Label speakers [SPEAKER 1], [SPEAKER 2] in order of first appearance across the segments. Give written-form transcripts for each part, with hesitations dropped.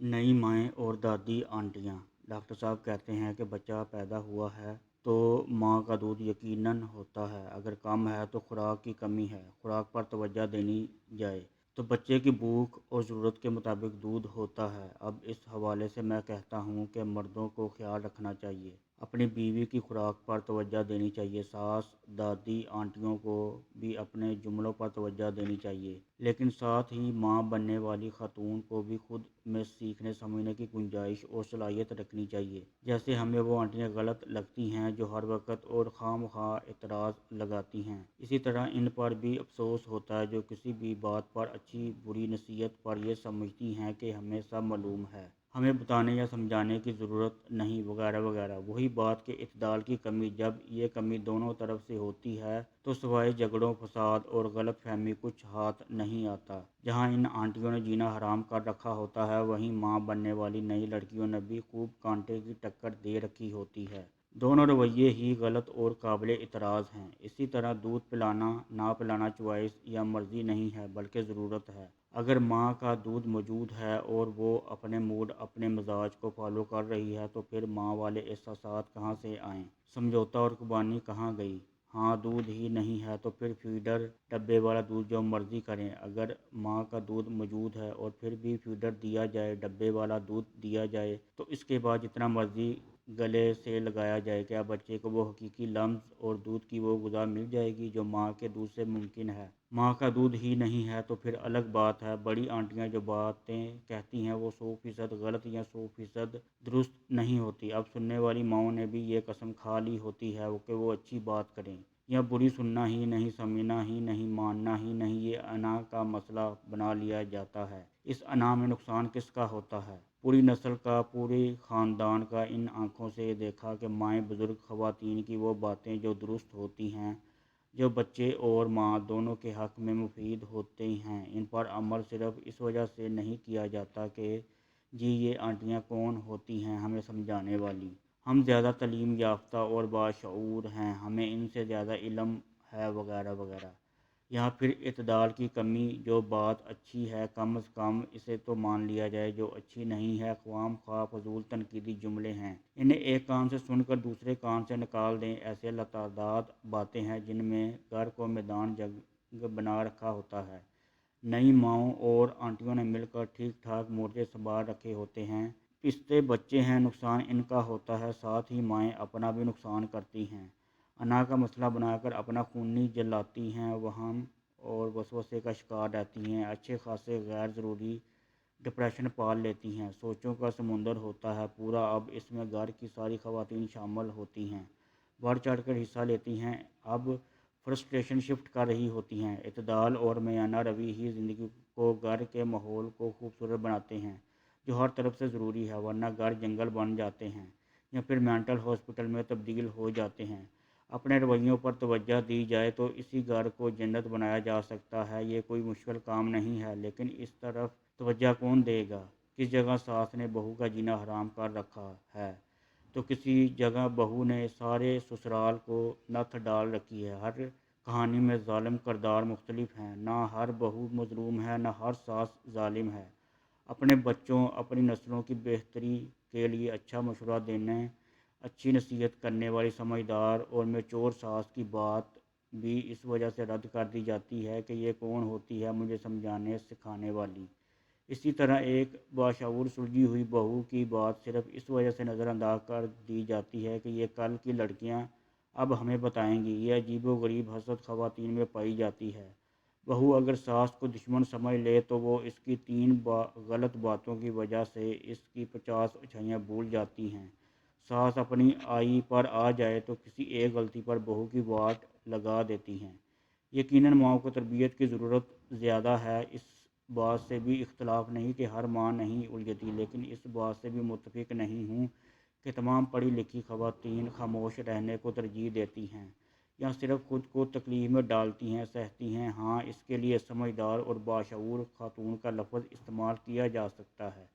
[SPEAKER 1] नई माएँ और दादी आंटियाँ। डॉक्टर साहब कहते हैं कि बच्चा पैदा हुआ है तो माँ का दूध यकीनन होता है, अगर कम है तो खुराक की कमी है, खुराक पर तवज्जो देनी जाए तो बच्चे की भूख और ज़रूरत के मुताबिक दूध होता है। अब इस हवाले से मैं कहता हूँ कि मर्दों को ख्याल रखना चाहिए, अपनी बीवी की खुराक पर तवज्जो देनी चाहिए, सास दादी आंटियों को भी अपने जुमलों पर तवज्जो देनी चाहिए, लेकिन साथ ही माँ बनने वाली खातून को भी खुद में सीखने समझने की गुंजाइश और सलाहियत रखनी चाहिए। जैसे हमें वो आंटियाँ गलत लगती हैं जो हर वक्त और खामखा एतराज़ लगाती हैं, इसी तरह इन पर भी अफसोस होता है जो किसी भी बात पर अच्छी बुरी नसीहत पर यह समझती हैं कि हमें सब मालूम है, हमें बताने या समझाने की ज़रूरत नहीं, वगैरह वगैरह। वही बात के इत्दाल की कमी, जब ये कमी दोनों तरफ से होती है तो सिवाय झगड़ों, फसाद और गलत फहमी कुछ हाथ नहीं आता। जहाँ इन आंटियों ने जीना हराम कर रखा होता है, वहीं माँ बनने वाली नई लड़कियों ने भी खूब कांटे की टक्कर दे रखी होती है। दोनों रवैये ही गलत और काबिले इतराज़ हैं। इसी तरह दूध पिलाना ना पिलाना चॉइस या मर्ज़ी नहीं है बल्कि ज़रूरत है। अगर माँ का दूध मौजूद है और वो अपने मूड अपने मिजाज को फॉलो कर रही है तो फिर माँ वाले एहसासात कहाँ से आएँ, समझौता और कुर्बानी कहाँ गई। हाँ, दूध ही नहीं है तो फिर फीडर डब्बे वाला दूध जो मर्ज़ी करें। अगर माँ का दूध मौजूद है और फिर भी फीडर दिया जाए, डब्बे वाला दूध दिया जाए तो इसके बाद जितना मर्ज़ी गले से लगाया जाए, क्या बच्चे को वो हकीकी लम्ज़ और दूध की वो ग़िज़ा मिल जाएगी जो माँ के दूध से मुमकिन है। माँ का दूध ही नहीं है तो फिर अलग बात है। बड़ी आंटियाँ जो बातें कहती हैं वो 100% गलत या 100% दुरुस्त नहीं होती। अब सुनने वाली माँओं ने भी ये कसम खा ली होती है कि वो अच्छी बात करें या बुरी, सुनना ही नहीं, समझना ही नहीं, मानना ही नहीं, ये अना का मसला बना लिया जाता है। इस अना में नुकसान किसका होता है? पूरी नस्ल का, पूरे ख़ानदान का। इन आँखों से देखा कि माएँ बुज़ुर्ग ख़वातीन की वो बातें जो दुरुस्त होती हैं, जो बच्चे और माँ दोनों के हक़ में मुफीद होते हैं, इन पर अमल सिर्फ़ इस वजह से नहीं किया जाता कि जी ये आंटियाँ कौन होती हैं हमें समझाने वाली, हम ज़्यादा तालीम याफ्ता और बाशऊर हैं, हमें इनसे ज़्यादा इल्म है, वगैरह वगैरह। या फिर इत्दाल की कमी, जो बात अच्छी है कम अज़ कम इसे तो मान लिया जाए, जो अच्छी नहीं है ख्वाम ख्वाह फजूल तनकीदी जुमले हैं, इन्हें एक कान से सुनकर दूसरे कान से निकाल दें। ऐसे लतादाद बातें हैं जिनमें घर को मैदान जंग बना रखा होता है। नई माँओं और आंटियों ने मिलकर ठीक ठाक मोर्चे संभाल रखे होते हैं। पिसते बच्चे हैं, नुकसान इनका होता है, साथ ही माएँ अपना भी नुकसान करती हैं, अना का मसला बनाकर अपना खूनी जलाती हैं, वहम और वसवसे का शिकार रहती हैं, अच्छे खासे गैर ज़रूरी डिप्रेशन पाल लेती हैं, सोचों का समुंदर होता है पूरा। अब इसमें घर की सारी ख़वातीन शामिल होती हैं, बढ़ चढ़ कर हिस्सा लेती हैं, अब फ्रस्ट्रेशन शिफ्ट कर रही होती हैं। इत्दाल और मेयाना रवि ही ज़िंदगी को, घर के माहौल को खूबसूरत बनाते हैं, जो हर तरफ से ज़रूरी है, वरना घर जंगल बन जाते हैं या फिर मेंटल हॉस्पिटल में तब्दील हो जाते हैं। अपने रवैयों पर तवज्जो दी जाए तो इसी घर को जन्नत बनाया जा सकता है। ये कोई मुश्किल काम नहीं है, लेकिन इस तरफ तवज्जो कौन देगा? किस जगह सास ने बहू का जीना हराम कर रखा है तो किसी जगह बहू ने सारे ससुराल को नत्थ डाल रखी है। हर कहानी में ज़ालिम किरदार मुख्तलिफ हैं, ना हर बहू मजलूम है, ना हर सास ज़ालिम है। अपने बच्चों, अपनी नस्लों की बेहतरी के लिए अच्छा मशवरा देने, अच्छी नसीहत करने वाली समझदार और मैच्योर सास की बात भी इस वजह से रद्द कर दी जाती है कि ये कौन होती है मुझे समझाने सिखाने वाली। इसी तरह एक बाशऊर सुलझी हुई बहू की बात सिर्फ इस वजह से नज़रअंदाज कर दी जाती है कि ये कल की लड़कियां अब हमें बताएंगी। ये अजीबोगरीब हसद ख़वातीन में पाई जाती है। बहू अगर सास को दुश्मन समझ ले तो वो इसकी गलत बातों की वजह से इसकी 50 अच्छाइयाँ भूल जाती हैं। सास अपनी आई पर आ जाए तो किसी एक गलती पर बहू की वाट लगा देती हैं। यकीनन माँ को तरबियत की ज़रूरत ज़्यादा है। इस बात से भी इख्तलाफ नहीं कि हर माँ नहीं उलझती, लेकिन इस बात से भी मुत्तफिक नहीं हूँ कि तमाम पढ़ी लिखी ख़वातीन खामोश रहने को तरजीह देती हैं या सिर्फ खुद को तकलीफ़ में डालती हैं, सहती हैं। हाँ, इसके लिए समझदार और बाशऊर खातून का लफ्ज़ इस्तेमाल किया जा सकता है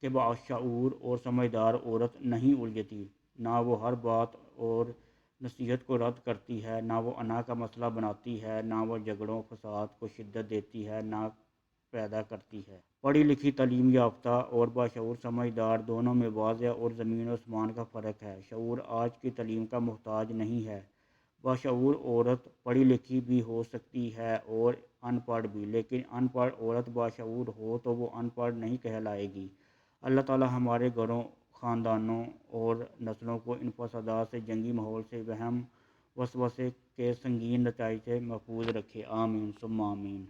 [SPEAKER 1] कि बाशऊर और समझदार औरत नहीं उलझती, ना वो हर बात और नसीहत को रद्द करती है, ना वो अना का मसला बनाती है, ना वो झगड़ों फसाद को शिद्दत देती है, ना पैदा करती है। پڑھی لکھی تعلیم یافتہ اور باشعور سمجھدار دونوں میں واضح اور زمین و آسمان کا فرق ہے۔ شعور آج کی تعلیم کا محتاج نہیں ہے۔ باشعور عورت پڑھی لکھی بھی ہو سکتی ہے اور ان پڑھ بھی، لیکن ان پڑھ عورت باشعور ہو تو وہ ان پڑھ نہیں کہلائے گی۔ اللہ تعالی ہمارے گھروں، خاندانوں اور نسلوں کو ان فسادات سے، جنگی ماحول سے، وہم وسوسے کے سنگین نتائج سے محفوظ رکھے۔ آمین ثم آمین۔